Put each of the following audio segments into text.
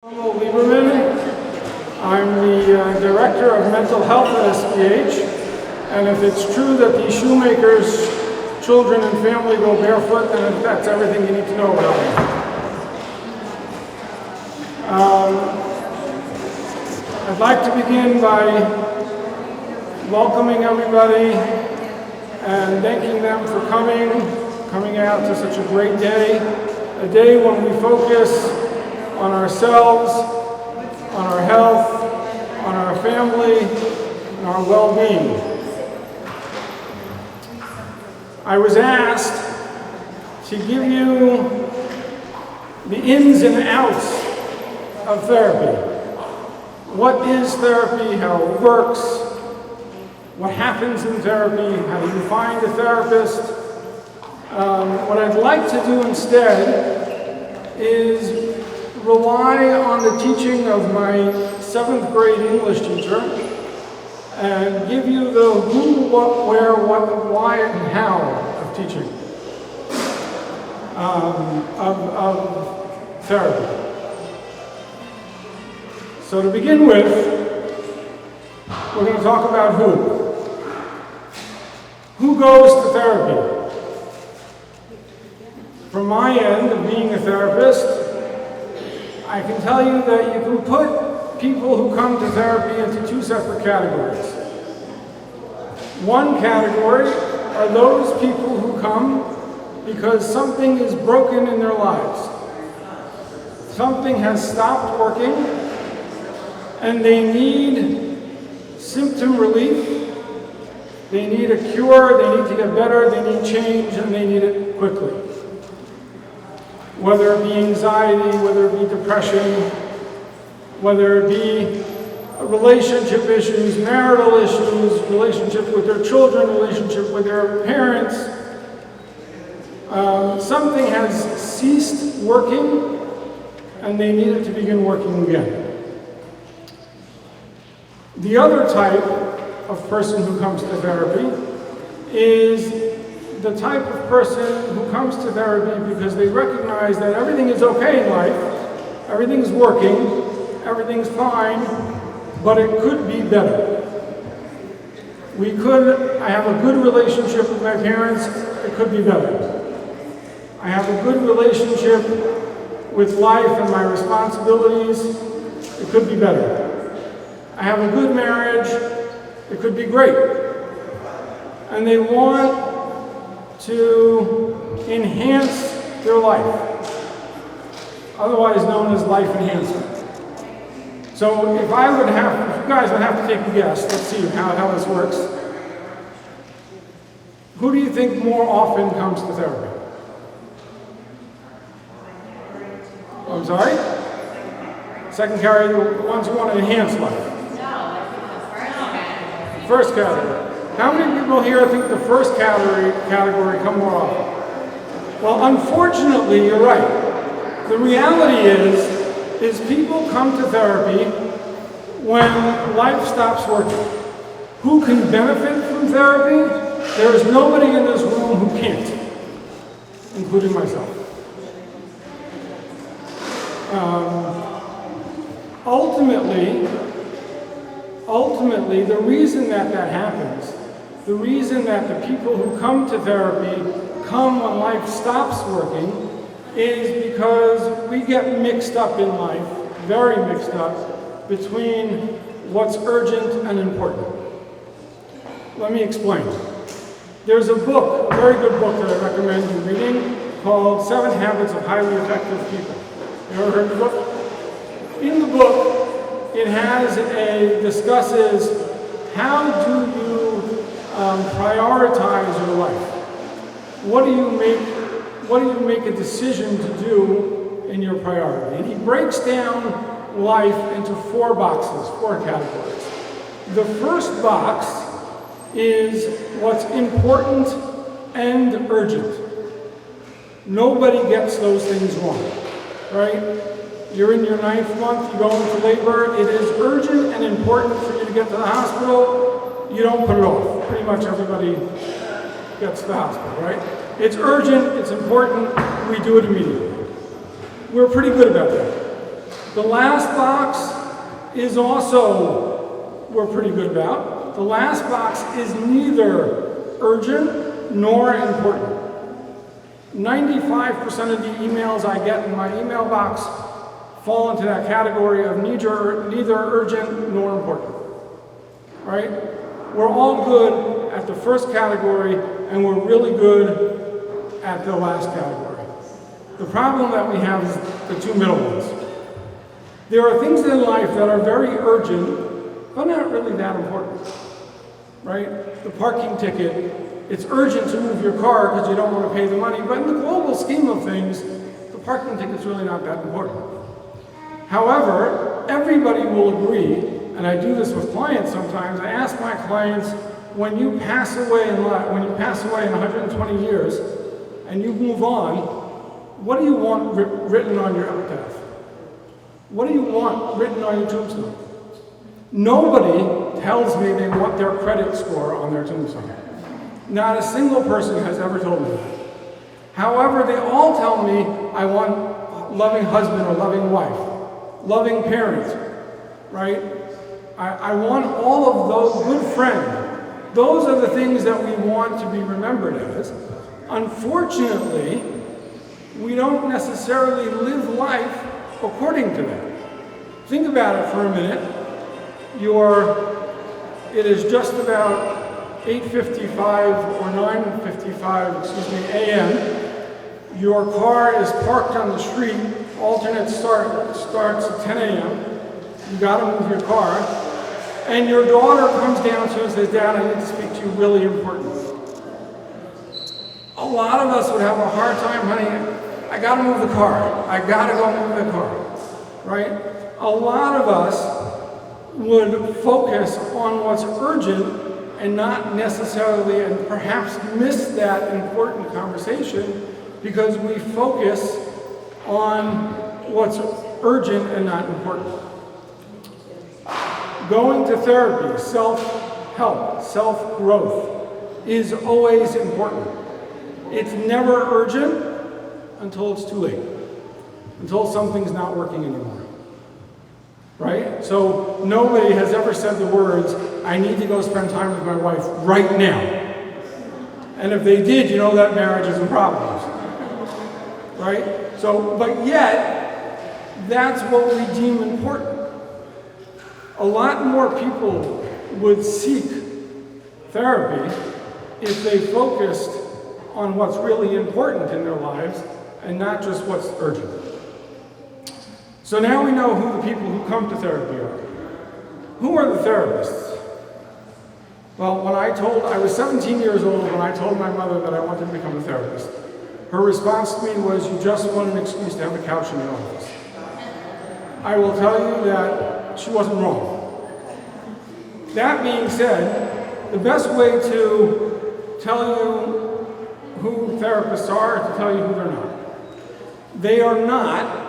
Shlomo Lieberman. I'm the Director of Mental Health at SPH, and if it's true that the shoemakers' children and family go barefoot, then that's everything you need to know about me. I'd like to begin by welcoming everybody and thanking them for coming out to such a great day, a day when we focus on ourselves, on our health, on our family, and our well-being. I was asked to give you the ins and outs of therapy. What is therapy, how it works, what happens in therapy, how do you find a therapist. What I'd like to do instead is rely on the teaching of my 7th grade English teacher and give you the who, what, where, what, why, and how of teaching, of therapy. So to begin with, we're going to talk about who. Who goes to therapy? From my end of being a therapist, I can tell you that you can put people who come to therapy into 2 separate categories. One category are those people who come because something is broken in their lives. Something has stopped working and they need symptom relief, they need a cure, they need to get better, they need change, and they need it quickly. Whether it be anxiety, whether it be depression, whether it be relationship issues, marital issues, relationship with their children, relationship with their parents. Something has ceased working and they need it to begin working again. The other type of person who comes to therapy is the type of person who comes to therapy because they recognize that everything is okay in life, everything's working, everything's fine, but it could be better. I have a good relationship with my parents, it could be better. I have a good relationship with life and my responsibilities, it could be better. I have a good marriage, it could be great. And they want to enhance their life, otherwise known as life enhancement. So if you guys would have to take a guess, let's see how this works. Who do you think more often comes to therapy? I'm sorry? Second category, the ones who want to enhance life. First category. How many people here think the first category come more often? Well, unfortunately, you're right. The reality is people come to therapy when life stops working. Who can benefit from therapy? There is nobody in this room who can't, including myself. Ultimately, the reason that happens, the reason that the people who come to therapy come when life stops working is because we get mixed up in life, very mixed up, between what's urgent and important. Let me explain. There's a book, a very good book that I recommend you reading, called 7 Habits of Highly Effective People. You ever heard the book? In the book, it discusses how do you prioritize your life. What do you make a decision to do in your priority? And he breaks down life into 4 boxes, 4 categories. The first box is what's important and urgent. Nobody gets those things wrong, right? You're in your 9th month, you go into labor, it is urgent and important for you to get to the hospital, you don't put it off. Pretty much everybody gets to the hospital, right? It's urgent, it's important, we do it immediately. We're pretty good about that. The last box is also, we're pretty good about. The last box is neither urgent nor important. 95% of the emails I get in my email box fall into that category of neither urgent nor important. Right? We're all good at the first category, and we're really good at the last category. The problem that we have is the two middle ones. There are things in life that are very urgent, but not really that important. Right? The parking ticket, it's urgent to move your car because you don't want to pay the money, but in the global scheme of things, the parking ticket's really not that important. However, everybody will agree, and I do this with clients sometimes, I ask my clients, when you pass away in 120 years and you move on, what do you want written on your epitaph? What do you want written on your tombstone? Nobody tells me they want their credit score on their tombstone. Not a single person has ever told me that. However, they all tell me I want loving husband or loving wife, loving parent, right? I want all of those, good friend. Those are the things that we want to be remembered as. Unfortunately, we don't necessarily live life according to that. Think about it for a minute. It is just about 8:55 or 9:55, a.m. Your car is parked on the street, alternate starts at 10 a.m. You gotta move your car. And your daughter comes down to you and says, Dad, I need to speak to you, really important. A lot of us would have a hard time, honey, I gotta move the car. I gotta go move the car, right? A lot of us would focus on what's urgent and not necessarily, and perhaps miss that important conversation because we focus on what's urgent and not important. Going to therapy, self-help, self-growth is always important. It's never urgent until it's too late, until something's not working anymore. Right? So nobody has ever said the words, I need to go spend time with my wife right now. And if they did, you know that marriage is in problems. Right? So, but yet, that's what we deem important. A lot more people would seek therapy if they focused on what's really important in their lives and not just what's urgent. So now we know who the people who come to therapy are. Who are the therapists? Well, I was 17 years old when I told my mother that I wanted to become a therapist. Her response to me was, you just want an excuse to have a couch in your office. I will tell you that she wasn't wrong. That being said, the best way to tell you who therapists are is to tell you who they're not. They are not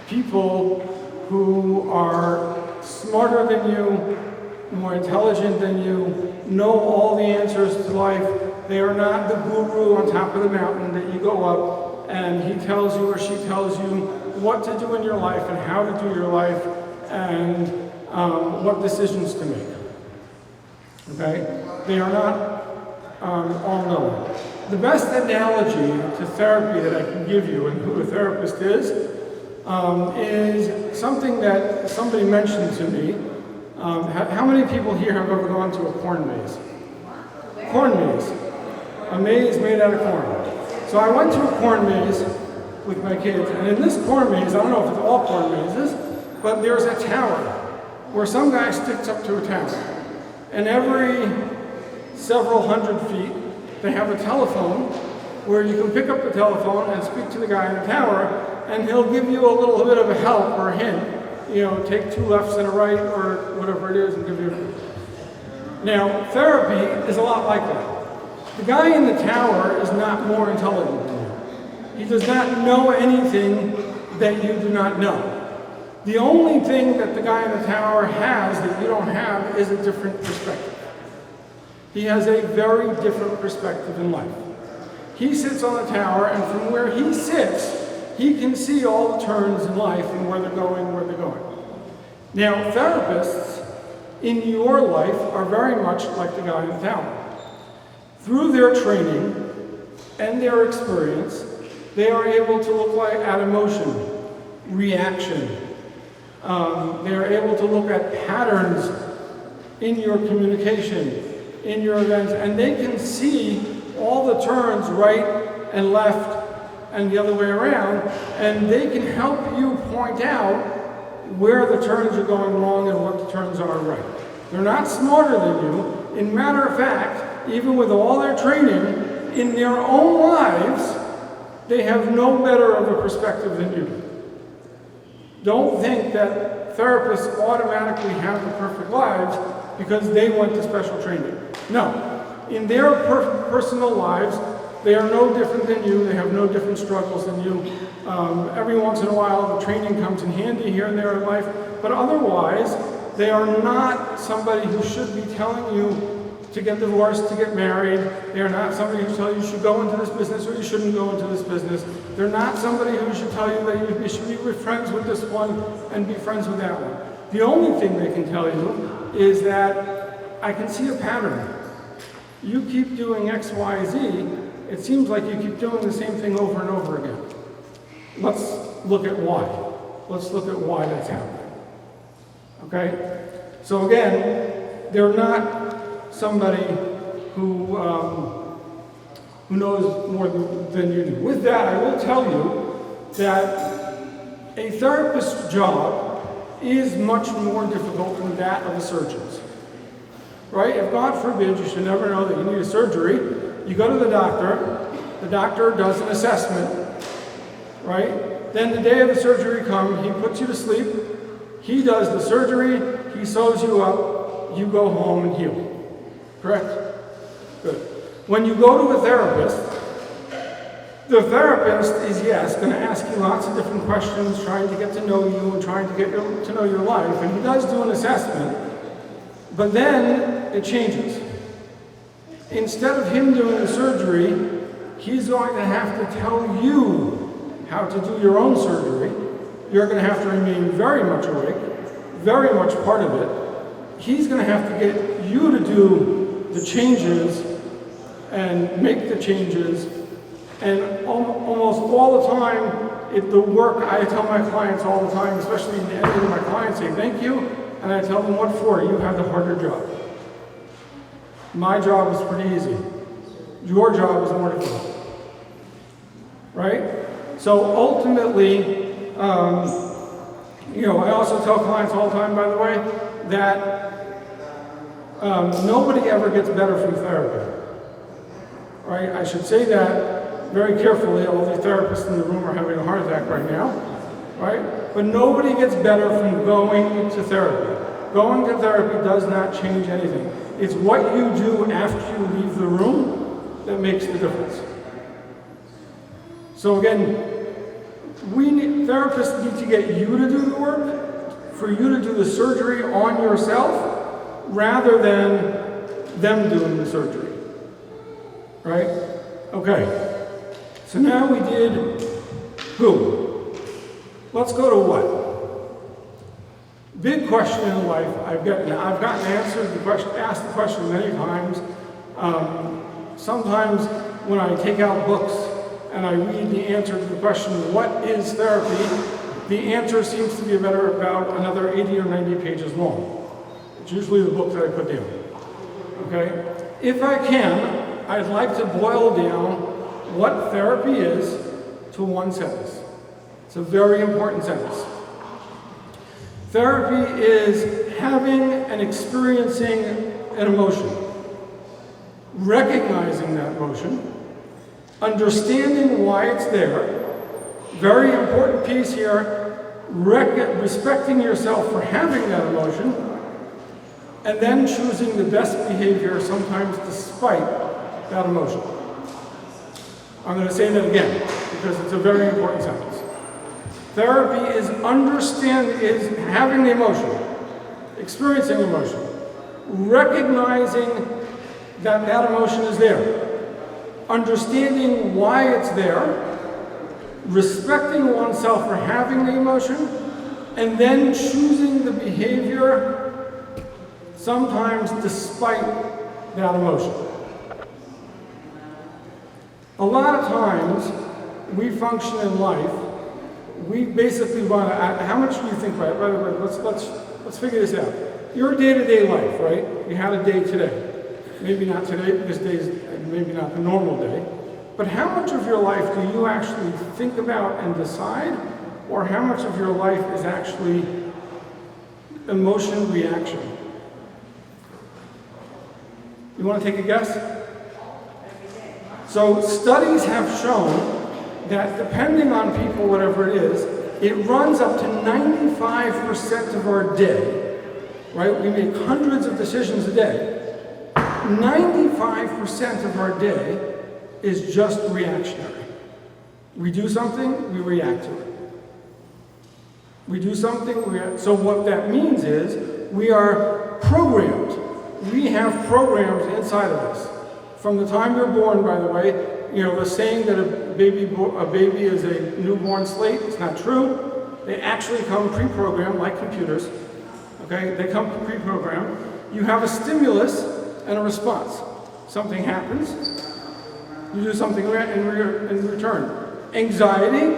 people who are smarter than you, more intelligent than you, know all the answers to life. They are not the guru on top of the mountain that you go up and he tells you or she tells you what to do in your life and how to do your life and what decisions to make. Okay? They are not all-knowing. The best analogy to therapy that I can give you and who a therapist is something that somebody mentioned to me. How many people here have ever gone to a corn maze? Corn maze. A maze made out of corn. So I went to a corn maze with my kids, and in this corn maze, I don't know if it's all corn mazes, but there's a tower where some guy sticks up to a tower. And every several hundred feet, they have a telephone where you can pick up the telephone and speak to the guy in the tower, and he'll give you a little bit of a help or a hint. You know, take 2 lefts and a right or whatever it is and give you. Now, therapy is a lot like that. The guy in the tower is not more intelligent than you. He does not know anything that you do not know. The only thing that the guy in the tower has that you don't have is a different perspective. He has a very different perspective in life. He sits on the tower, and from where he sits, he can see all the turns in life and where they're going. Now, therapists in your life are very much like the guy in the tower. Through their training and their experience, they are able to look at emotion, reaction. They are able to look at patterns in your communication, in your events, and they can see all the turns right and left and the other way around, and they can help you point out where the turns are going wrong and what the turns are right. They're not smarter than you. In matter of fact, even with all their training, in their own lives, they have no better of a perspective than you do. Don't think that therapists automatically have the perfect lives because they went to special training. No. In their personal lives, they are no different than you. They have no different struggles than you. Every once in a while, the training comes in handy here and there in life, but otherwise, they are not somebody who should be telling you to get divorced, to get married. They are not somebody who tells you should go into this business or you shouldn't go into this business. They're not somebody who should tell you that you should be friends with this one and be friends with that one. The only thing they can tell you is that I can see a pattern. You keep doing X, Y, Z, it seems like you keep doing the same thing over and over again. Let's look at why. Let's look at why that's happening. Okay? So again, they're not somebody who knows more than you do. With that, I will tell you that a therapist's job is much more difficult than that of a surgeon's. Right? If God forbid, you should never know that you need a surgery, you go to the doctor does an assessment, right? Then the day of the surgery comes, he puts you to sleep, he does the surgery, he sews you up, you go home and heal. Correct? Good. When you go to a therapist, the therapist is, yes, going to ask you lots of different questions, trying to get to know you and trying to get to know your life, and he does do an assessment, but then it changes. Instead of him doing the surgery, he's going to have to tell you how to do your own surgery. You're going to have to remain very much awake, very much part of it. He's going to have to get you to do the changes and make the changes. And almost all the time, the work, I tell my clients all the time, especially in the end of my clients, say thank you, and I tell them what for. You have the harder job. My job is pretty easy. Your job is more difficult. Right? So ultimately, I also tell clients all the time, by the way, that nobody ever gets better from therapy. Right? I should say that very carefully. All the therapists in the room are having a heart attack right now. Right? But nobody gets better from going to therapy. Going to therapy does not change anything. It's what you do after you leave the room that makes the difference. So again, therapists need to get you to do the work, for you to do the surgery on yourself, rather than them doing the surgery. Right? Okay. So now we did who. Let's go to what. Big question in life. I've gotten asked the question many times. Sometimes when I take out books and I read the answer to the question, what is therapy? The answer seems to be about another 80 or 90 pages long. It's usually the book that I put down. Okay? If I can, I'd like to boil down what therapy is to one sentence. It's a very important sentence. Therapy is having and experiencing an emotion, recognizing that emotion, understanding why it's there, very important piece here, respecting yourself for having that emotion, and then choosing the best behavior, sometimes despite that emotion. I'm going to say that again, because it's a very important sentence. Therapy is having the emotion, experiencing emotion, recognizing that that emotion is there, understanding why it's there, respecting oneself for having the emotion, and then choosing the behavior, sometimes despite that emotion. A lot of times, we function in life, we basically run, how much do you think, by the way, let's figure this out. Your day-to-day life, right? You had a day today. Maybe not today, because today's maybe not the normal day. But how much of your life do you actually think about and decide, or how much of your life is actually emotion reaction? You want to take a guess? So studies have shown that depending on people, whatever it is, it runs up to 95% of our day, right? We make hundreds of decisions a day. 95% of our day is just reactionary. We do something, we react to it. We do something, we react. So what that means is we are programmed. We have programs inside of us. From the time you're born, by the way, you know, the saying that a baby is a newborn slate, it's not true. They actually come pre-programmed like computers. Okay, they come pre-programmed. You have a stimulus and a response. Something happens, you do something in return. Anxiety,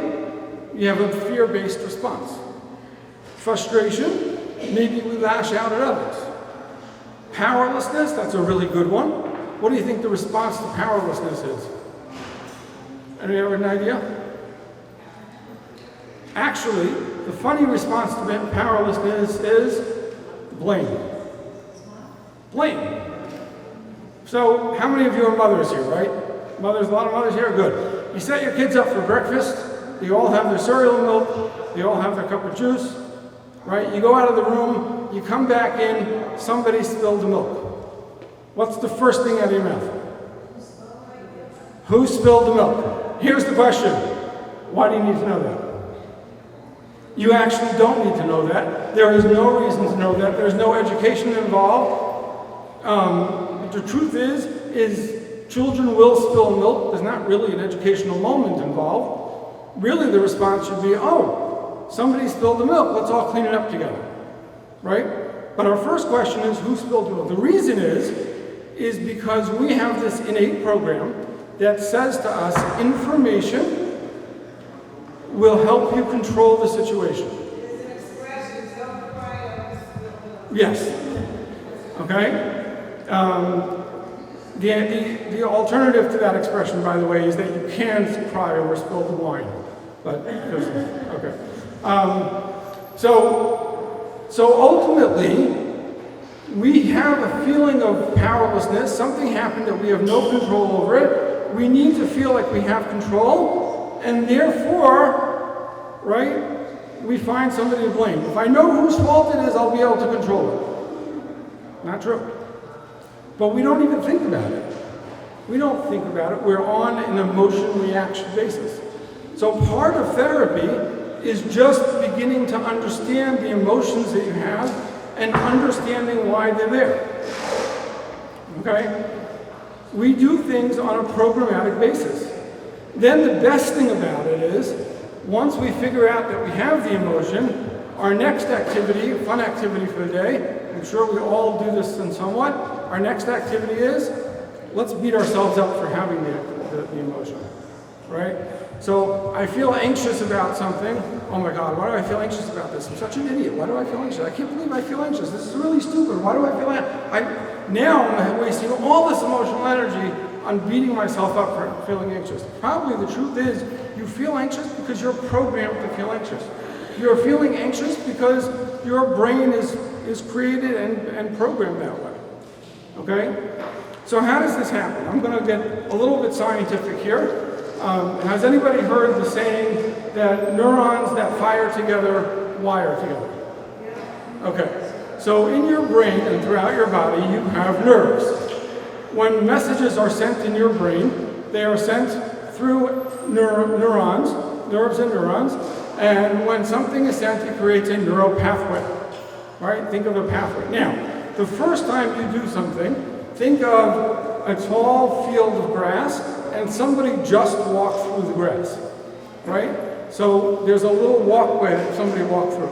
you have a fear-based response. Frustration, maybe we lash out at others. Powerlessness, that's a really good one. What do you think the response to powerlessness is? Anybody have an idea? Actually, the funny response to powerlessness is blame. Blame. So, how many of you are mothers here, right? Mothers, a lot of mothers here? Good. You set your kids up for breakfast, they all have their cereal milk, they all have their cup of juice, right? You go out of the room, you come back in, somebody spilled the milk. What's the first thing out of your mouth? Who spilled the milk? Here's the question. Why do you need to know that? You actually don't need to know that. There is no reason to know that. There's no education involved. The truth is children will spill milk. There's not really an educational moment involved. Really the response should be, oh, somebody spilled the milk. Let's all clean it up together. Right? But our first question is, who spilled the milk? The reason is because we have this innate program that says to us, information will help you control the situation. Yes. Okay? The alternative to that expression, by the way, is that you can cry over spilled wine. But, okay. So ultimately, we have a feeling of powerlessness. Something happened that we have no control over it. We need to feel like we have control, and therefore, right, we find somebody to blame. If I know whose fault it is, I'll be able to control it. Not true. But we don't even think about it. We don't think about it. We're on an emotion-reaction basis. So part of therapy is just beginning to understand the emotions that you have and understanding why they're there. Okay? We do things on a programmatic basis. Then the best thing about it is, once we figure out that we have the emotion, our next activity, fun activity for the day, I'm sure we all do this in somewhat, our next activity is, let's beat ourselves up for having the emotion, right? So I feel anxious about something. Oh my God, why do I feel anxious about this? I'm such an idiot. Why do I feel anxious? I can't believe I feel anxious. This is really stupid. Why do I feel anxious? Now I'm wasting all this emotional energy on beating myself up for feeling anxious. Probably the truth is you feel anxious because you're programmed to feel anxious. You're feeling anxious because your brain is created and programmed that way. Okay? So how does this happen? I'm going to get a little bit scientific here. Has anybody heard the saying that neurons that fire together wire together? Okay. So in your brain and throughout your body, you have nerves. When messages are sent in your brain, they are sent through neurons, nerves and neurons, and when something is sent, it creates a neural pathway. Right? Think of a pathway. Now, the first time you do something, think of a tall field of grass and somebody just walked through the grass. right? So there's a little walkway that somebody walked through.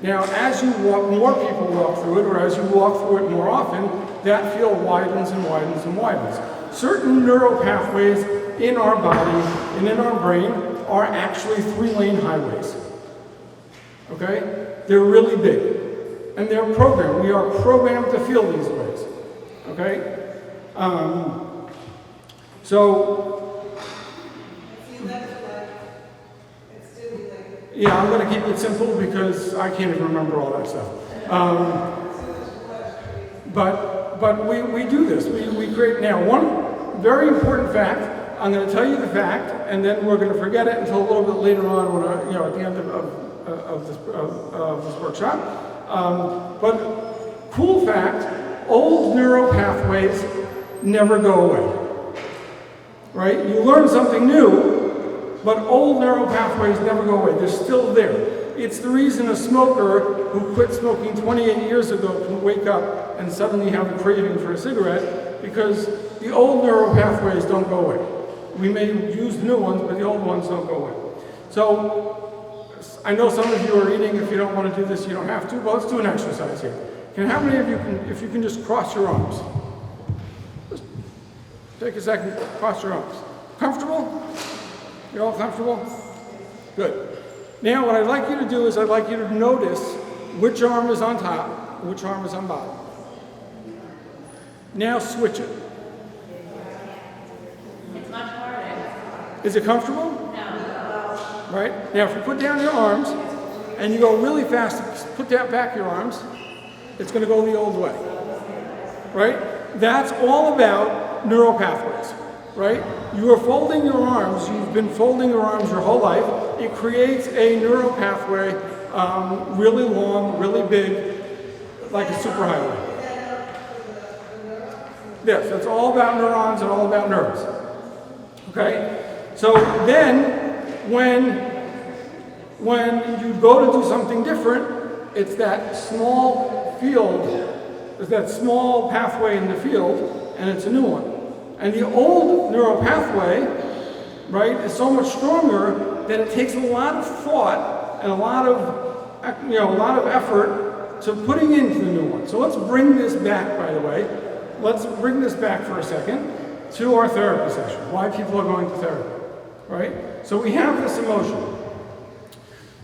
Now, as you walk, more people walk through it, or as you walk through it more often, that field widens and widens and widens. Certain neural pathways in our body and in our brain are actually 3-lane highways. Okay? They're really big. And they're programmed. We are programmed to feel these ways. Okay? Yeah, I'm going to keep it simple because I can't even remember all that stuff. But we do this. We create. Now, one very important fact. I'm going to tell you the fact, and then we're going to forget it until a little bit later on, when at the end of this workshop. But cool fact: old neural pathways never go away. Right? You learn something new. But old neural pathways never go away. They're still there. It's the reason a smoker who quit smoking 28 years ago can wake up and suddenly have a craving for a cigarette, because the old neural pathways don't go away. We may use the new ones, but the old ones don't go away. So I know some of you are eating. If you don't want to do this, you don't have to. But let's do an exercise here. How many of you if you can just cross your arms? Just take a second, cross your arms. Comfortable? You're all comfortable? Good. Now what I'd like you to do is I'd like you to notice which arm is on top, which arm is on bottom. Now switch it. It's much harder. Is it comfortable? No. Right? Now if you put down your arms and you go really fast, put that back your arms, it's going to go the old way. Right? That's all about neural pathways. Right? You are folding your arms. You've been folding your arms your whole life. It creates a neural pathway, really long, really big, like a superhighway. Yes, that's all about neurons and all about nerves. Okay? So then, when you go to do something different, it's that small field, it's that small pathway in the field, and it's a new one. And the old neural pathway, right, is so much stronger that it takes a lot of thought and a lot of effort to putting into the new one. So let's bring this back, by the way. Let's bring this back for a second to our therapy session. Why people are going to therapy, right? So we have this emotion.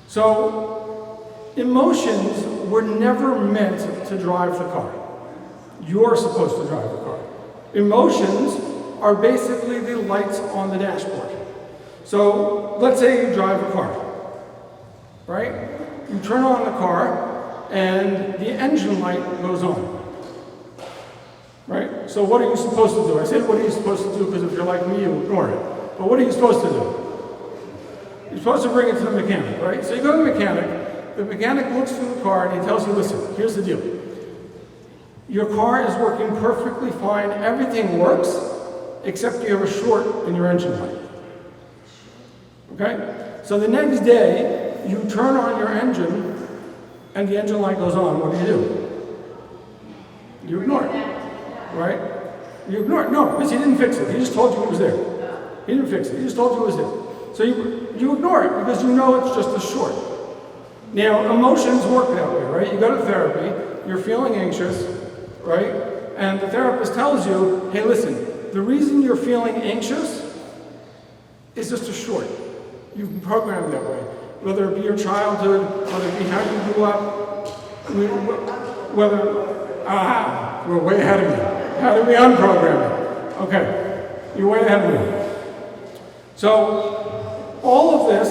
So emotions were never meant to drive the car. You're supposed to drive the car. Emotions are basically the lights on the dashboard. So let's say you drive a car, right? You turn on the car and the engine light goes on, right? So what are you supposed to do? I said what are you supposed to do because if you're like me, you ignore it. But what are you supposed to do? You're supposed to bring it to the mechanic, right? So you go to the mechanic looks through the car and he tells you, listen, here's the deal. Your car is working perfectly fine. Everything works, except you have a short in your engine light. Okay? So the next day, you turn on your engine, and the engine light goes on. What do? You ignore it. Right? You ignore it. No, because he didn't fix it. He just told you it was there. He didn't fix it. He just told you it was there. So you ignore it, because you know it's just a short. Now, emotions work that way, right? You go to therapy, you're feeling anxious, right? And the therapist tells you, hey, listen, the reason you're feeling anxious is just a short. You've been programmed that way. Whether it be your childhood, whether it be how you grew up, we're way ahead of me. How do we unprogram it? Okay, you're way ahead of me. So, all of this,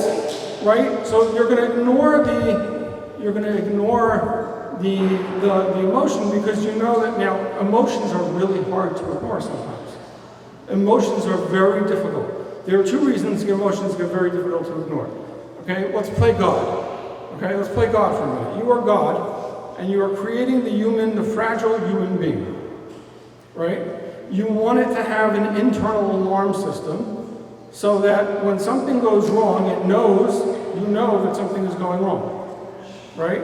right? So you're going to ignore the emotion, because you know that now emotions are really hard to ignore sometimes. Emotions are very difficult. There are two reasons emotions get very difficult to ignore. Okay, let's play God. Okay, let's play God for a minute. You are God, and you are creating the fragile human being. Right? You want it to have an internal alarm system so that when something goes wrong, you know that something is going wrong. Right?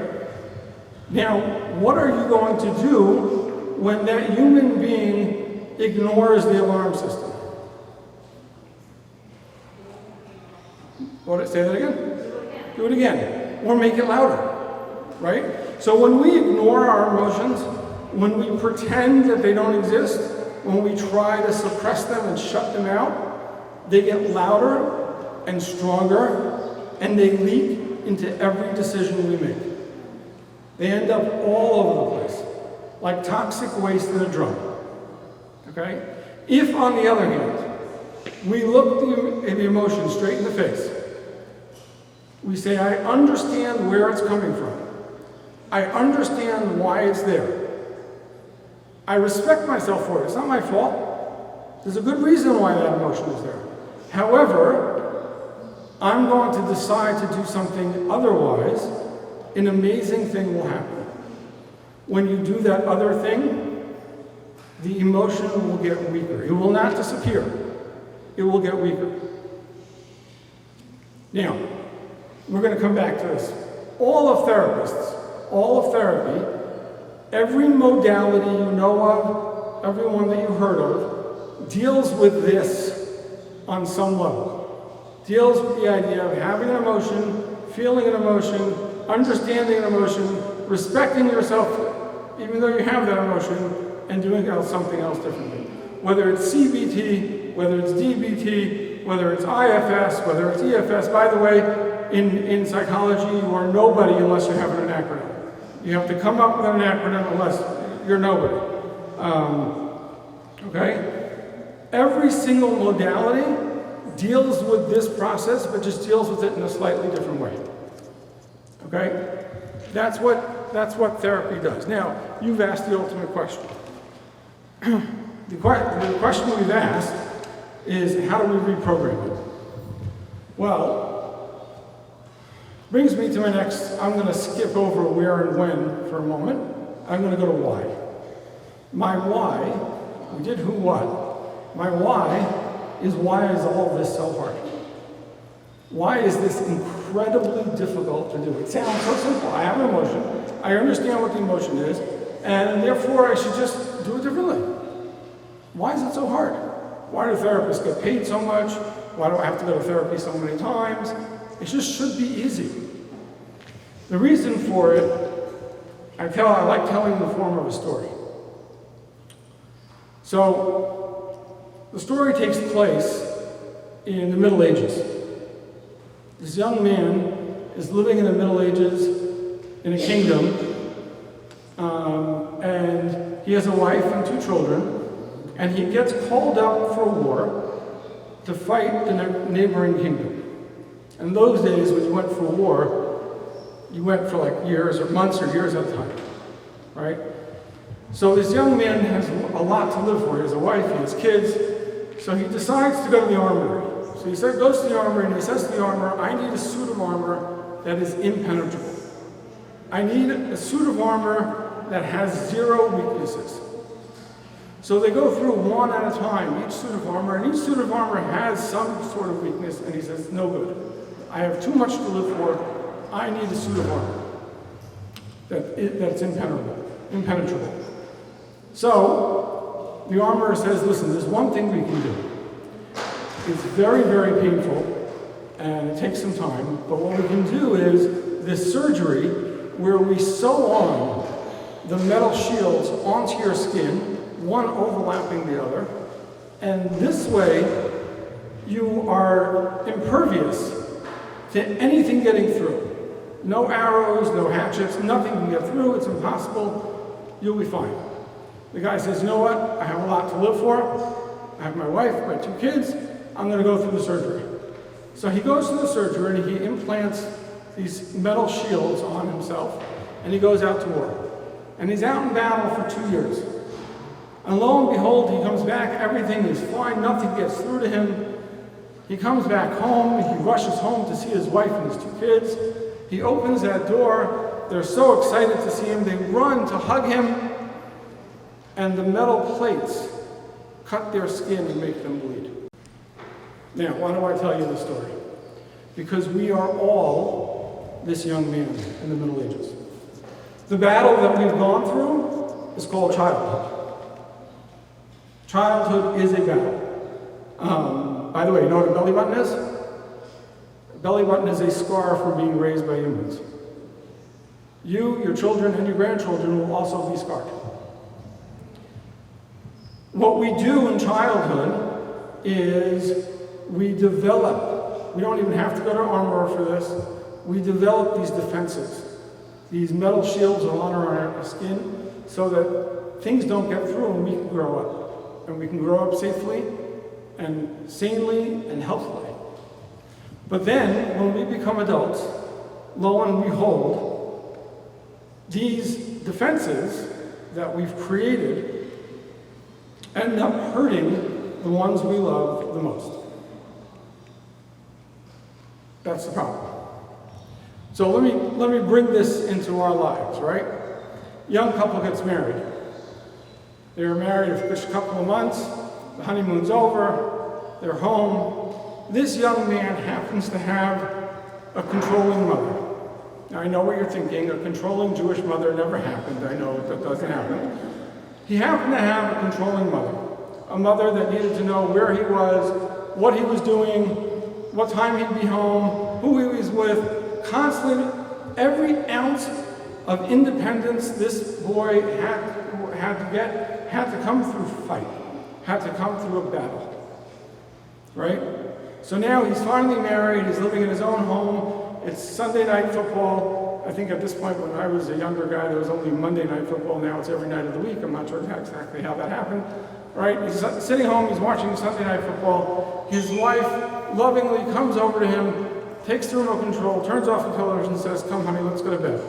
Now, what are you going to do when that human being ignores the alarm system? What Say that again? Do it again. Or make it louder, right? So when we ignore our emotions, when we pretend that they don't exist, when we try to suppress them and shut them out, they get louder and stronger, and they leak into every decision we make. They end up all over the place, like toxic waste in a drum. Okay? If, on the other hand, we look the emotion straight in the face, we say, I understand where it's coming from. I understand why it's there. I respect myself for it. It's not my fault. There's a good reason why that emotion is there. However, I'm going to decide to do something otherwise. An amazing thing will happen. When you do that other thing, the emotion will get weaker. It will not disappear. It will get weaker. Now, we're going to come back to this. All of therapy, every modality you know of, everyone that you heard of, deals with this on some level. Deals with the idea of having an emotion, feeling an emotion, understanding an emotion, respecting yourself, even though you have that emotion, and doing something else differently. Whether it's CBT, whether it's DBT, whether it's IFS, whether it's EFS. By the way, in psychology, you are nobody unless you have an acronym. You have to come up with an acronym unless you're nobody. Okay? Every single modality deals with this process, but just deals with it in a slightly different way. Okay? That's what therapy does. Now, you've asked the ultimate question. The question we've asked is, how do we reprogram it? Well, brings me to my next, I'm going to skip over where and when for a moment. I'm going to go to why. My why, we did who, what. My why is all this so hard? Why is this incredibly difficult to do? It sounds so simple. I have an emotion. I understand what the emotion is, and therefore I should just do it differently. Why is it so hard? Why do therapists get paid so much? Why do I have to go to therapy so many times? It just should be easy. The reason for it, I like telling in the form of a story. So, the story takes place in the Middle Ages. This young man is living in the Middle Ages in a kingdom, and he has a wife and 2 children, and he gets called up for war to fight the neighboring kingdom. In those days, when you went for war, you went for like years or months or years at a time, right? So this young man has a lot to live for. He has a wife, he has kids, so he decides to go to the armory. So he goes to the armory and he says to the armorer, I need a suit of armor that is impenetrable. I need a suit of armor that has 0 weaknesses. So they go through one at a time, each suit of armor, and each suit of armor has some sort of weakness, and he says, no good. I have too much to live for. I need a suit of armor that's impenetrable. So the armorer says, listen, there's one thing we can do. It's very, very painful, and it takes some time, but what we can do is this surgery where we sew on the metal shields onto your skin, one overlapping the other, and this way you are impervious to anything getting through. No arrows, no hatchets, nothing can get through, it's impossible, you'll be fine. The guy says, you know what, I have a lot to live for, I have my wife, my 2 kids, I'm going to go through the surgery. So he goes to the surgery and he implants these metal shields on himself, and he goes out to war. And he's out in battle for 2 years. And lo and behold, he comes back, everything is fine, nothing gets through to him. He comes back home, he rushes home to see his wife and his 2 kids. He opens that door, they're so excited to see him, they run to hug him, and the metal plates cut their skin and make them bleed. Now, why do I tell you this story? Because we are all this young man in the Middle Ages. The battle that we've gone through is called childhood. Childhood is a battle. By the way, you know what a belly button is? A belly button is a scar from being raised by humans. You, your children, and your grandchildren will also be scarred. What we do in childhood is we develop, we don't even have to go to Armorer for this, we develop these defenses, these metal shields on our skin so that things don't get through and we can grow up. And we can grow up safely and sanely and healthily. But then, when we become adults, lo and behold, these defenses that we've created end up hurting the ones we love the most. That's the problem. So let me bring this into our lives, right? Young couple gets married. They were married for a couple of months, the honeymoon's over, they're home. This young man happens to have a controlling mother. Now I know what you're thinking, a controlling Jewish mother never happened, I know that doesn't happen. He happened to have a controlling mother, a mother that needed to know where he was, what he was doing, what time he'd be home, who he was with, constantly, every ounce of independence this boy had to get, had to come through fight, had to come through a battle, right? So now he's finally married, he's living in his own home, it's Sunday night football. I think at this point when I was a younger guy, there was only Monday night football, now it's every night of the week. I'm not sure exactly how that happened, right? He's sitting home, he's watching Sunday night football. His wife lovingly comes over to him, takes the remote control, turns off the television, says, "Come honey, let's go to bed."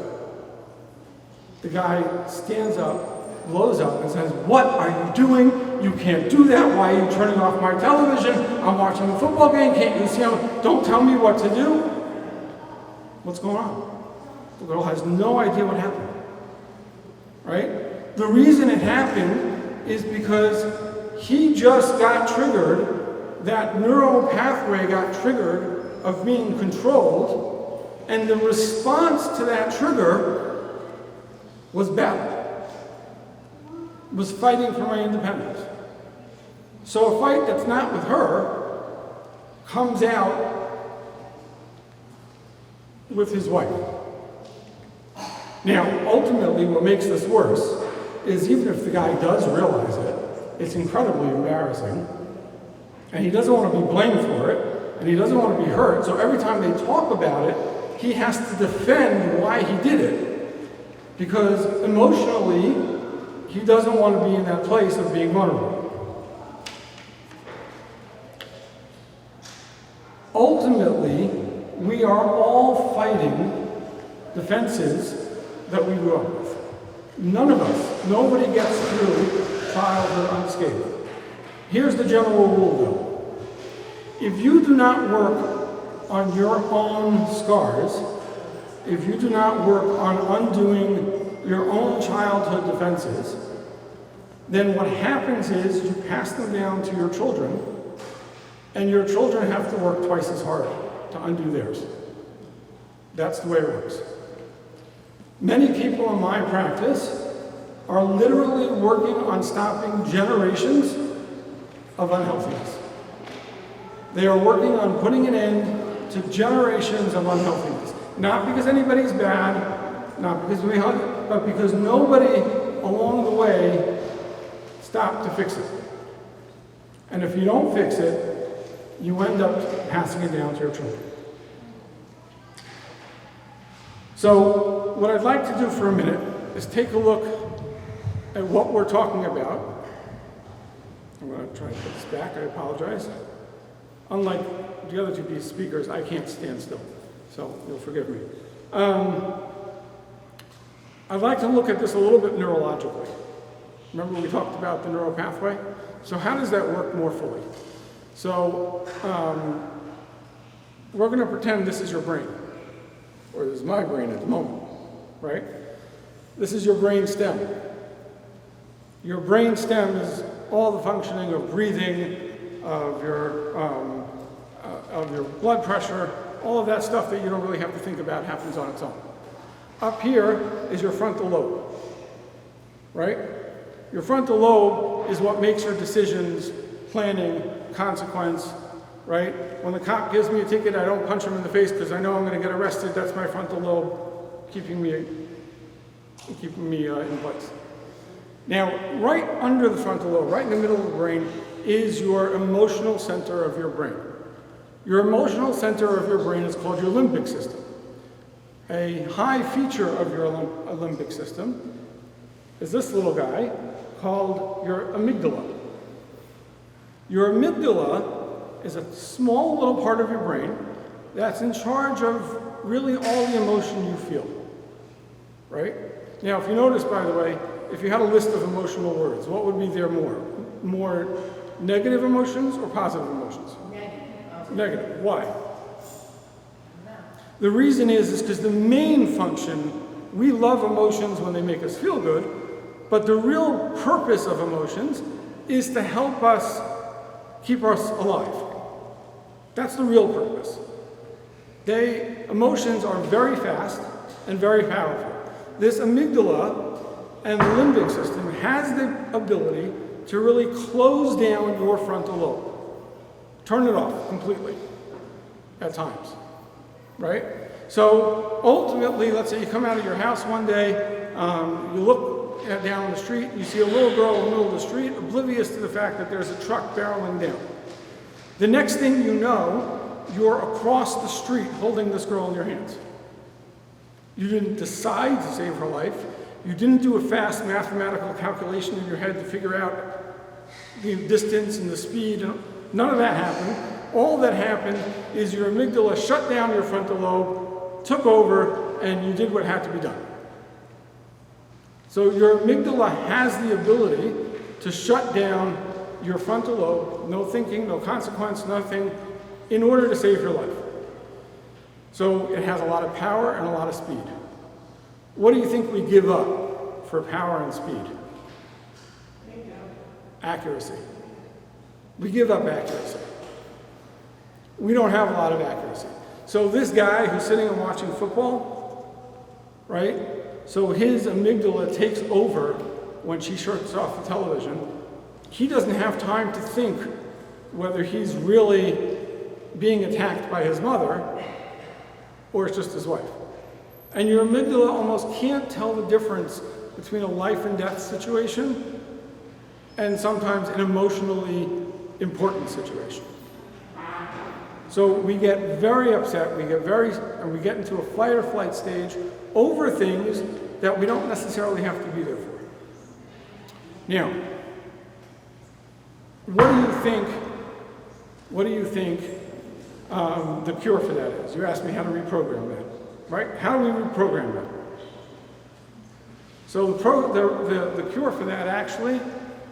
The guy stands up, blows up, and says, "What are you doing? You can't do that. Why are you turning off my television? I'm watching the football game. Can't you see? Don't tell me what to do." What's going on? The girl has no idea what happened, right? The reason it happened is because he just got triggered, that neural pathway got triggered of being controlled, and the response to that trigger was battle, was fighting for my independence. So a fight that's not with her comes out with his wife. Now, ultimately, what makes this worse is even if the guy does realize it, it's incredibly embarrassing, and he doesn't want to be blamed for it, and he doesn't want to be hurt, so every time they talk about it, he has to defend why he did it, because emotionally, he doesn't want to be in that place of being vulnerable. Ultimately, we are all fighting defenses that we grew up with. None of us, nobody gets through childhood unscathed. Here's the general rule though. If you do not work on your own scars, if you do not work on undoing your own childhood defenses, then what happens is you pass them down to your children, and your children have to work twice as hard to undo theirs. That's the way it works. Many people in my practice are literally working on stopping generations of unhealthiness. They are working on putting an end to generations of unhealthiness. Not because anybody's bad, not because we hug, but because nobody along the way stopped to fix it. And if you don't fix it, you end up passing it down to your children. So what I'd like to do for a minute is take a look at what we're talking about. I'm going to try to put this back, I apologize. Unlike the other two speakers, I can't stand still, so you'll forgive me. I'd like to look at this a little bit neurologically. Remember we talked about the neural pathway? So how does that work more fully? So we're going to pretend this is your brain, or this is my brain at the moment, right? This is your brain stem. Your brain stem is all the functioning of breathing, of your blood pressure, all of that stuff that you don't really have to think about happens on its own. Up here is your frontal lobe, right? Your frontal lobe is what makes your decisions, planning, consequence, right? When the cop gives me a ticket, I don't punch him in the face because I know I'm going to get arrested. That's my frontal lobe keeping me in place. Now, right under the frontal lobe, right in the middle of the brain, is your emotional center of your brain. Your emotional center of your brain is called your limbic system. A high feature of your limbic system is this little guy called your amygdala. Your amygdala is a small little part of your brain that's in charge of really all the emotion you feel, right? Now, if you notice, by the way, if you had a list of emotional words, what would be there more? More negative emotions or positive emotions? Negative. Why? The reason is because the main function, we love emotions when they make us feel good, but the real purpose of emotions is to help us keep us alive. That's the real purpose. Emotions are very fast and very powerful. This amygdala and the limbic system has the ability to really close down your frontal lobe. Turn it off completely at times, right? So ultimately, let's say you come out of your house one day, you look down the street, you see a little girl in the middle of the street, oblivious to the fact that there's a truck barreling down. The next thing you know, you're across the street holding this girl in your hands. You didn't decide to save her life. You didn't do a fast mathematical calculation in your head to figure out the distance and the speed. None of that happened. All that happened is your amygdala shut down your frontal lobe, took over, and you did what had to be done. So your amygdala has the ability to shut down your frontal lobe, no thinking, no consequence, nothing, in order to save your life. So it has a lot of power and a lot of speed. What do you think we give up for power and speed? Accuracy. We give up accuracy. We don't have a lot of accuracy. So this guy who's sitting and watching football, right? So his amygdala takes over when she shuts off the television. He doesn't have time to think whether he's really being attacked by his mother or it's just his wife. And your amygdala almost can't tell the difference between a life and death situation and sometimes an emotionally important situation. So we get very upset, and we get into a fight or flight stage over things that we don't necessarily have to be there for. Now, what do you think the cure for that is? You asked me how to reprogram that, right? How do we reprogram that? So the cure for that actually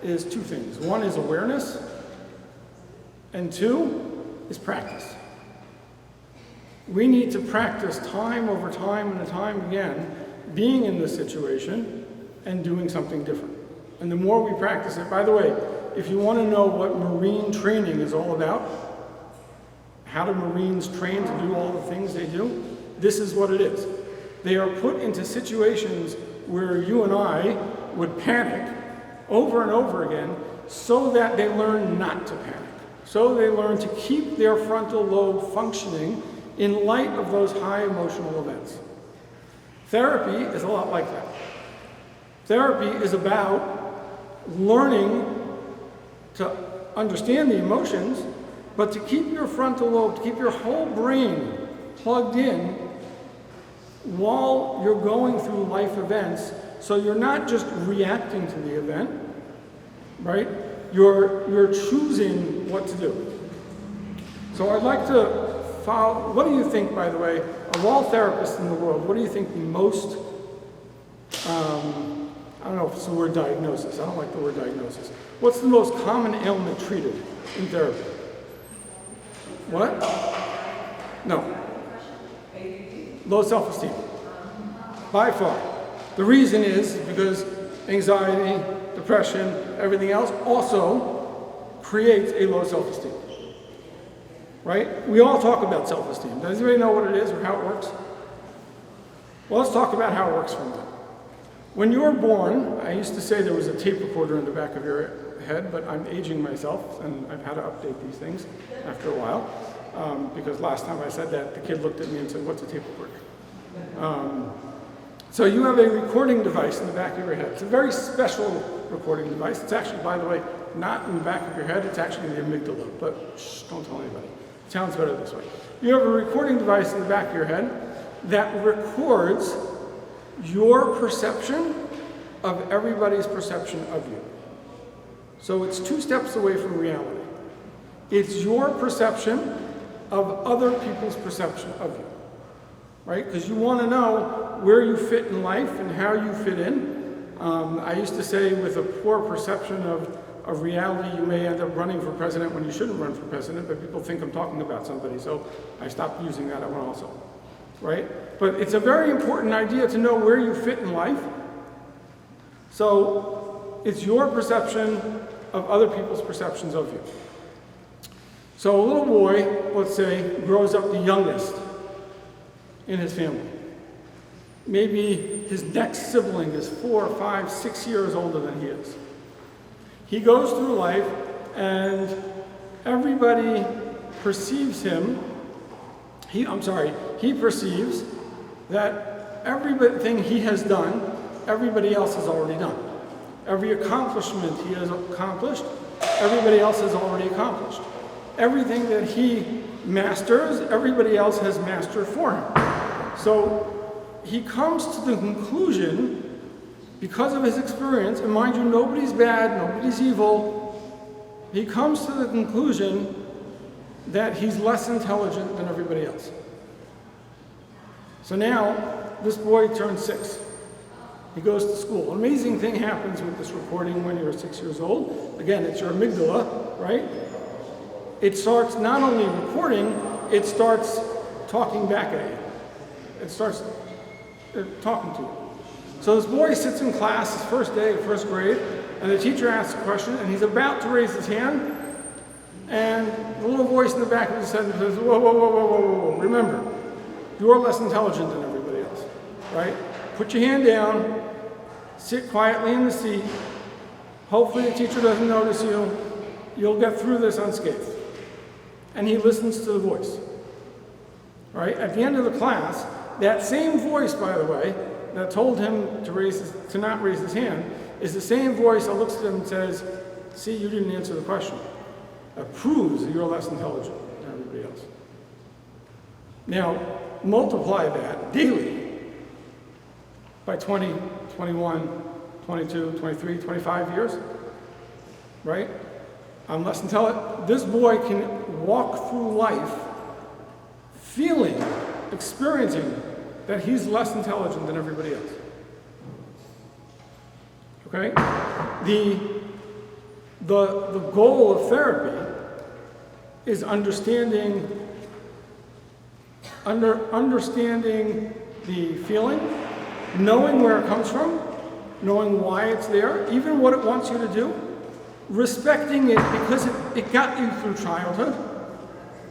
is two things. One is awareness, and two is practice. We need to practice time over time and time again being in this situation and doing something different. And the more we practice it, by the way, if you want to know what Marine training is all about, how do Marines train to do all the things they do? This is what it is. They are put into situations where you and I would panic over and over again so that they learn not to panic. So they learn to keep their frontal lobe functioning in light of those high emotional events. Therapy is a lot like that. Therapy is about learning to understand the emotions, but to keep your frontal lobe, to keep your whole brain plugged in while you're going through life events, so you're not just reacting to the event, right? You're choosing what to do. So I'd like to follow, what do you think, by the way, of all therapists in the world, what do you think the most, I don't know if it's the word diagnosis, I don't like the word diagnosis. What's the most common ailment treated in therapy? What? No. Low self-esteem. By far. The reason is because anxiety, depression, everything else also creates a low self-esteem. Right? We all talk about self-esteem. Does anybody know what it is or how it works? Well, let's talk about how it works for a minute. When you were born, I used to say there was a tape recorder in the back of your ahead, but I'm aging myself, and I've had to update these things after a while, because last time I said that, the kid looked at me and said, "What's a tape recorder?" So you have a recording device in the back of your head. It's a very special recording device. It's actually, by the way, not in the back of your head, it's actually in the amygdala, but shh, don't tell anybody. It sounds better this way. You have a recording device in the back of your head that records your perception of everybody's perception of you. So it's 2 steps away from reality. It's your perception of other people's perception of you, right? Because you want to know where you fit in life and how you fit in. I used to say with a poor perception of reality, you may end up running for president when you shouldn't run for president, but people think I'm talking about somebody, so I stopped using that one also, right? But it's a very important idea to know where you fit in life. So it's your perception of other people's perceptions of you. So a little boy, let's say, grows up the youngest in his family. Maybe his next sibling is 4, 5, 6 years older than he is. He goes through life and everybody perceives him, he perceives that everything he has done, everybody else has already done. Every accomplishment he has accomplished, everybody else has already accomplished. Everything that he masters, everybody else has mastered for him. So he comes to the conclusion, because of his experience, and mind you, nobody's bad, nobody's evil, he comes to the conclusion that he's less intelligent than everybody else. So now, this boy turns 6. He goes to school. An amazing thing happens with this recording when you're 6 years old. Again, it's your amygdala, right? It starts not only recording, it starts talking back at you. It starts talking to you. So this boy sits in class, his first day of first grade, and the teacher asks a question, and he's about to raise his hand, and the little voice in the back of his head says, "Whoa, whoa, whoa, whoa, whoa, whoa, remember, you're less intelligent than everybody else, right? Put your hand down, sit quietly in the seat, hopefully the teacher doesn't notice you, you'll get through this unscathed." And he listens to the voice, right? At the end of the class, that same voice, by the way, that told him to not raise his hand, is the same voice that looks at him and says, "See, you didn't answer the question." That proves that you're less intelligent than everybody else. Now, multiply that daily by 20, 21, 22, 23, 25 years, right? I'm less intelligent. This boy can walk through life feeling, experiencing that he's less intelligent than everybody else. Okay? The goal of therapy is understanding the feeling, knowing where it comes from, knowing why it's there, even what it wants you to do, respecting it because it got you through childhood,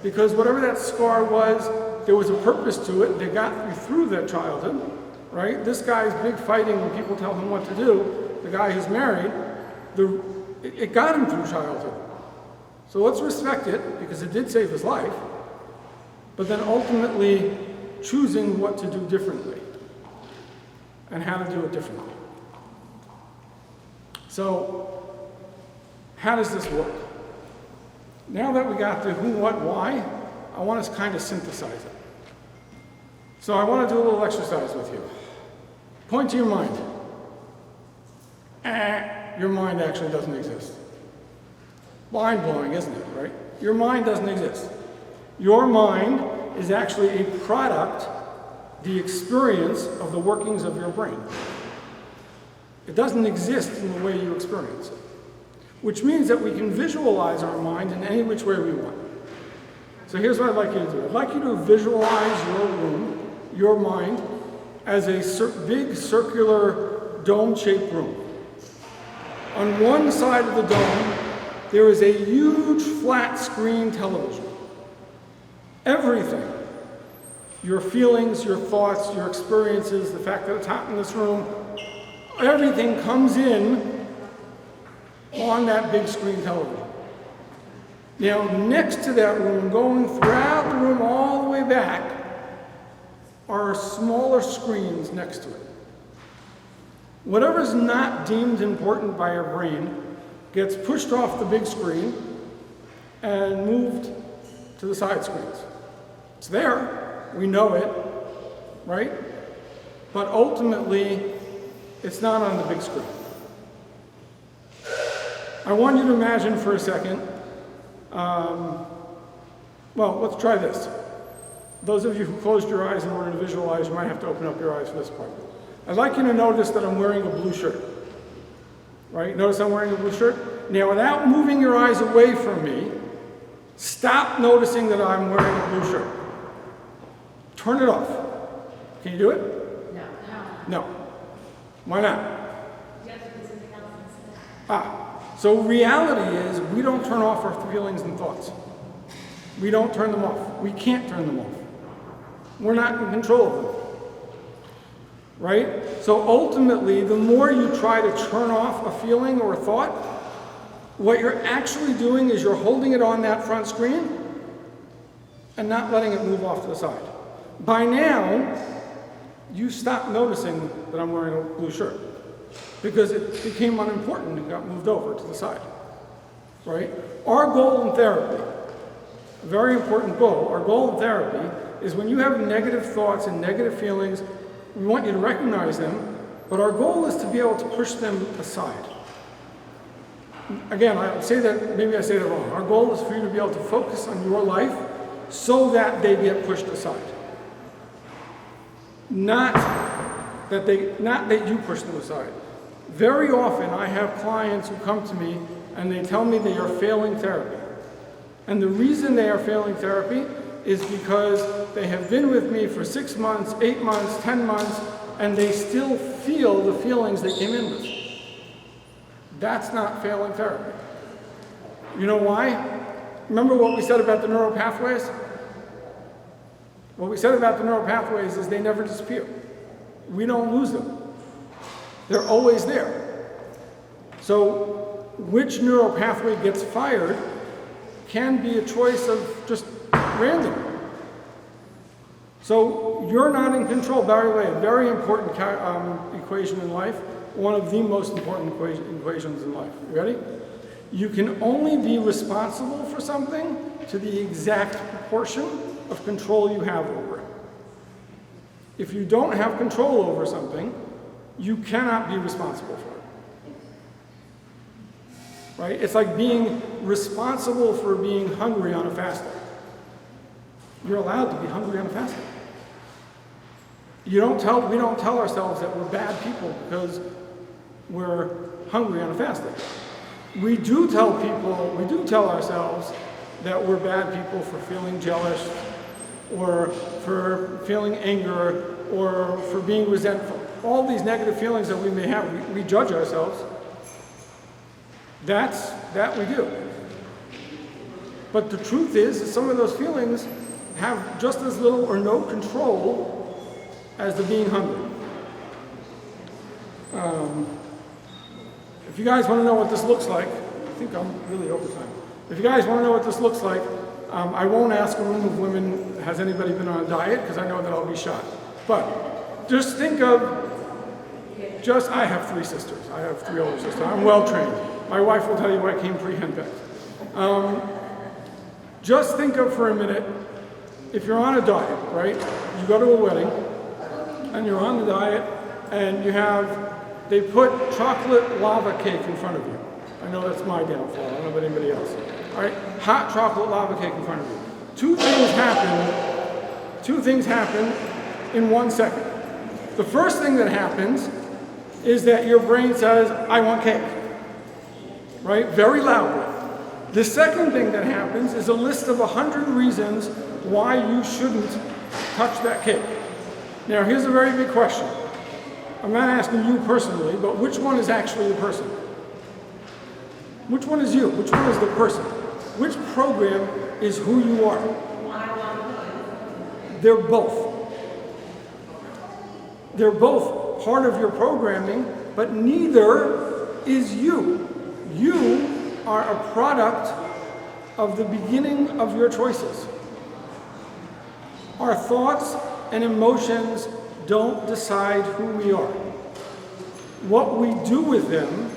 because whatever that scar was, there was a purpose to it that got you through that childhood, right? This guy's big fighting when people tell him what to do, the guy who's married, it got him through childhood. So let's respect it, because it did save his life, but then ultimately choosing what to do differently and how to do it differently. So, how does this work? Now that we got the who, what, why, I want to kind of synthesize it. So I want to do a little exercise with you. Point to your mind. Your mind actually doesn't exist. Mind-blowing, isn't it, right? Your mind doesn't exist. Your mind is actually a product, the experience of the workings of your brain. It doesn't exist in the way you experience it, which means that we can visualize our mind in any which way we want. So here's what I'd like you to do. I'd like you to visualize your room, your mind, as a big circular dome-shaped room. On one side of the dome, there is a huge flat screen television. Everything, your feelings, your thoughts, your experiences, the fact that it's hot in this room, everything comes in on that big screen television. Now, next to that room, going throughout the room all the way back, are smaller screens next to it. Whatever's not deemed important by our brain gets pushed off the big screen and moved to the side screens. It's there, we know it, right? But ultimately, it's not on the big screen. I want you to imagine for a second, well, let's try this. Those of you who closed your eyes in order to visualize, you might have to open up your eyes for this part. I'd like you to notice that I'm wearing a blue shirt. Right? Notice I'm wearing a blue shirt? Now, without moving your eyes away from me, stop noticing that I'm wearing a blue shirt. Turn it off. Can you do it? No. No. Why not? So reality is we don't turn off our feelings and thoughts. We don't turn them off. We can't turn them off. We're not in control of them. Right? So ultimately, the more you try to turn off a feeling or a thought, what you're actually doing is you're holding it on that front screen and not letting it move off to the side. By now, you stopped noticing that I'm wearing a blue shirt because it became unimportant and got moved over to the side. Right? Our goal in therapy, a very important goal, our goal in therapy is when you have negative thoughts and negative feelings, we want you to recognize them, but our goal is to be able to push them aside. Again, I say that, maybe I say that wrong. Our goal is for you to be able to focus on your life so that they get pushed aside. Not that you push them aside. Very often I have clients who come to me and they tell me they are failing therapy. And the reason they are failing therapy is because they have been with me for 6 months, 8 months, 10 months, and they still feel the feelings they came in with. That's not failing therapy. You know why? Remember what we said about the neural pathways? What we said about the neural pathways is they never disappear. We don't lose them. They're always there. So which neural pathway gets fired can be a choice of just random. So you're not in control. By the way, a very important equation in life, one of the most important equations in life. You ready? You can only be responsible for something to the exact proportion of control you have over it. If you don't have control over something, you cannot be responsible for it. Right? It's like being responsible for being hungry on a fast day. You're allowed to be hungry on a fast day. We don't tell ourselves that we're bad people because we're hungry on a fast day. We do tell ourselves that we're bad people for feeling jealous or for feeling anger or for being resentful. All these negative feelings that we may have, we judge ourselves. That we do. But the truth is that some of those feelings have just as little or no control as the being hungry. If you guys want to know what this looks like, I think I'm really over time. If you guys want to know what this looks like, I won't ask a room of women, has anybody been on a diet? Because I know that I'll be shot. But just think of, I have 3 sisters. I have 3 older sisters. I'm well trained. My wife will tell you I came pre-henpecked. Just think of for a minute, if you're on a diet, right? You go to a wedding, and you're on the diet, and they put chocolate lava cake in front of you. I know that's my downfall, I don't know about anybody else. All right, hot chocolate lava cake in front of you. Two things happen in 1 second. The first thing that happens is that your brain says, I want cake, right? Very loudly. The second thing that happens is a list of 100 reasons why you shouldn't touch that cake. Now, here's a very big question. I'm not asking you personally, but which one is actually the person? Which one is you? Which one is the person? Which program is who you are? They're both. They're both part of your programming, but neither is you. You are a product of the beginning of your choices. Our thoughts and emotions don't decide who we are. What we do with them,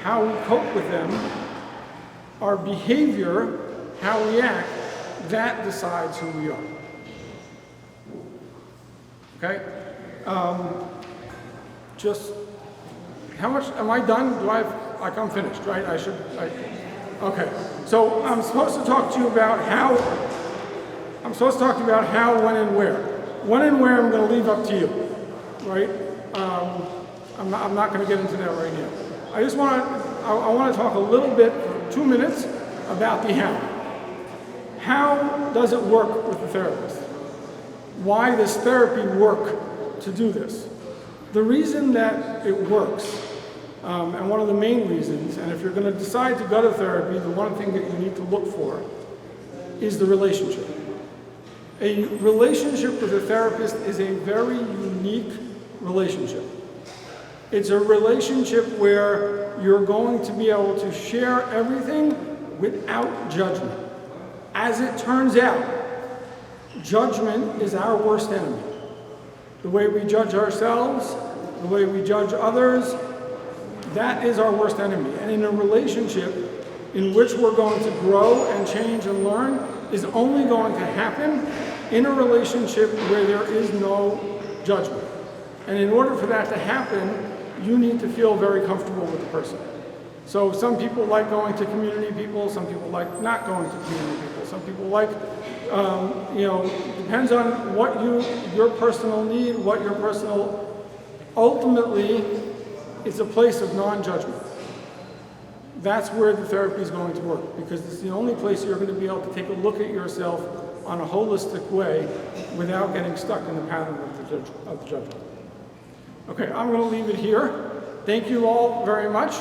how we cope with them, our behavior, how we act, that decides who we are. Okay? Just, how much, am I done? Do I have, like I'm finished, right? Okay. So I'm supposed to talk to you about how, when, and where. When and where I'm going to leave up to you, right? I'm not going to get into that right now. I just want to talk a little bit for 2 minutes about the how. How does it work with the therapist? Why does therapy work to do this? The reason that it works, and one of the main reasons, and if you're going to decide to go to therapy, the one thing that you need to look for is the relationship. A relationship with a therapist is a very unique relationship. It's a relationship where you're going to be able to share everything without judgment. As it turns out, judgment is our worst enemy. The way we judge ourselves, the way we judge others, that is our worst enemy. And in a relationship in which we're going to grow and change and learn is only going to happen in a relationship where there is no judgment. And in order for that to happen, you need to feel very comfortable with the person. So some people like going to community people, some people like not going to community people, some people like, depends on what your personal need, what your personal, ultimately, it's a place of non-judgment. That's where the therapy is going to work, because it's the only place you're going to be able to take a look at yourself on a holistic way without getting stuck in the pattern of the judgment. Okay, I'm going to leave it here. Thank you all very much.